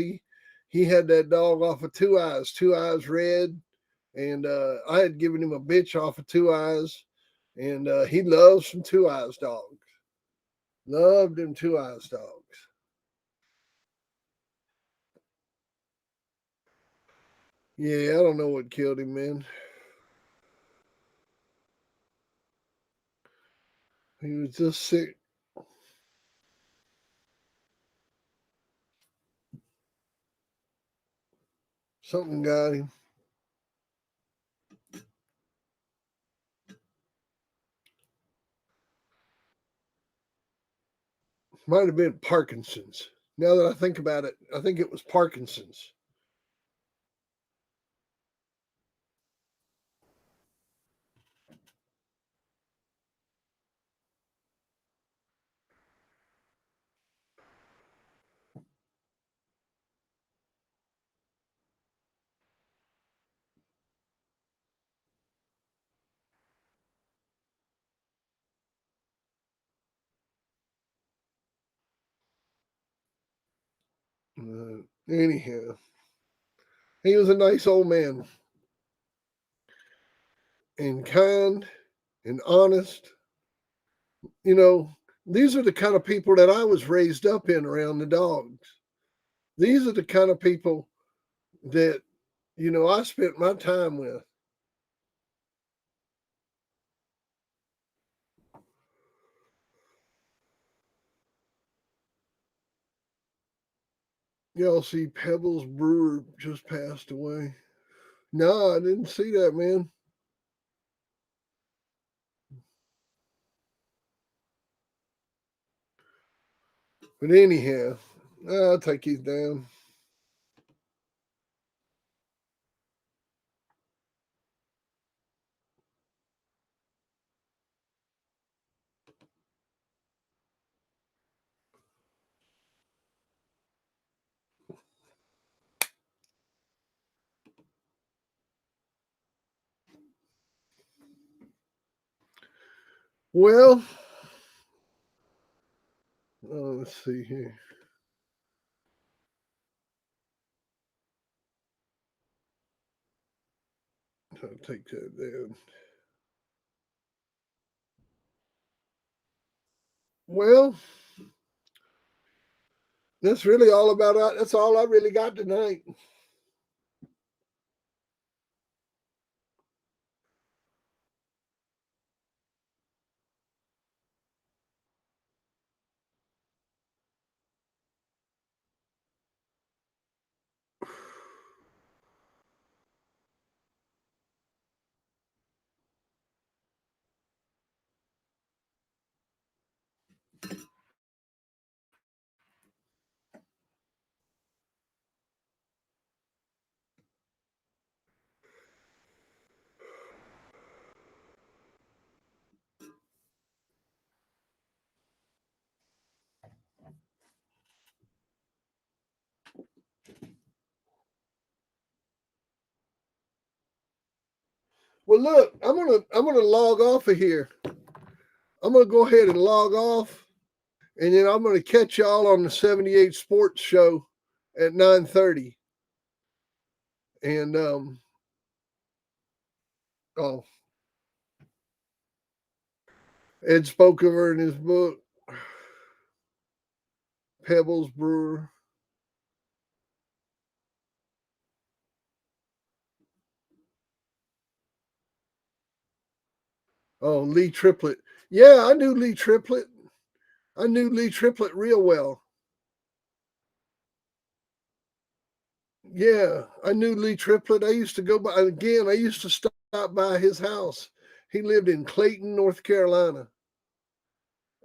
He had that dog off of Two Eyes Red, and I had given him a bitch off of Two Eyes, and he loves some Two Eyes dogs. Loved them Two Eyes dogs. Yeah, I don't know what killed him, man. He was just sick. Something got him. Might have been Parkinson's. Now that I think about it, I think it was Parkinson's. Anyhow, he was a nice old man and kind and honest. You know, these are the kind of people that I was raised up in around the dogs. These are the kind of people that, I spent my time with. Y'all see Pebbles Brewer just passed away. No, I didn't see that, man. But anyhow, I'll take these down. Well, let's see here. I'll take that down. Well, that's really all about it. That's all I really got tonight. Well, look, I'm gonna log off of here. I'm gonna go ahead and log off, and then I'm gonna catch y'all on the 78 Sports Show at 9:30. And oh, Ed spoke of her in his book, Pebbles Brewer. Oh, Lee Triplett. Yeah, I knew Lee Triplett. I knew Lee Triplett real well. Yeah, I knew Lee Triplett. I used to go by again. I used to stop by his house. He lived in Clayton, North Carolina,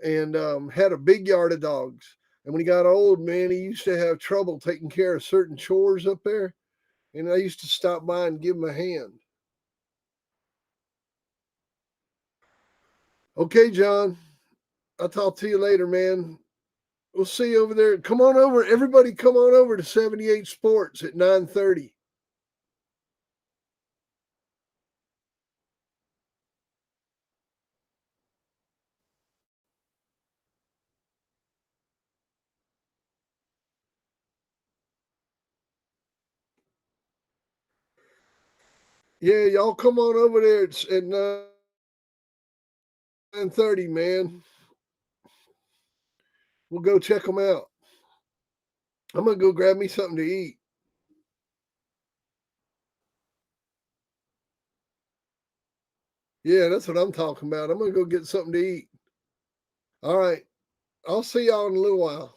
and had a big yard of dogs. And when he got old, man, he used to have trouble taking care of certain chores up there. And I used to stop by and give him a hand. Okay, John. I'll talk to you later, man. We'll see you over there. Come on over. Everybody come on over to 78 Sports at 9:30. Yeah, y'all come on over there at 9:30, man. We'll go check them out. I'm gonna go grab me something to eat. Yeah, that's what I'm talking about. I'm gonna go get something to eat. All right. I'll see y'all in a little while.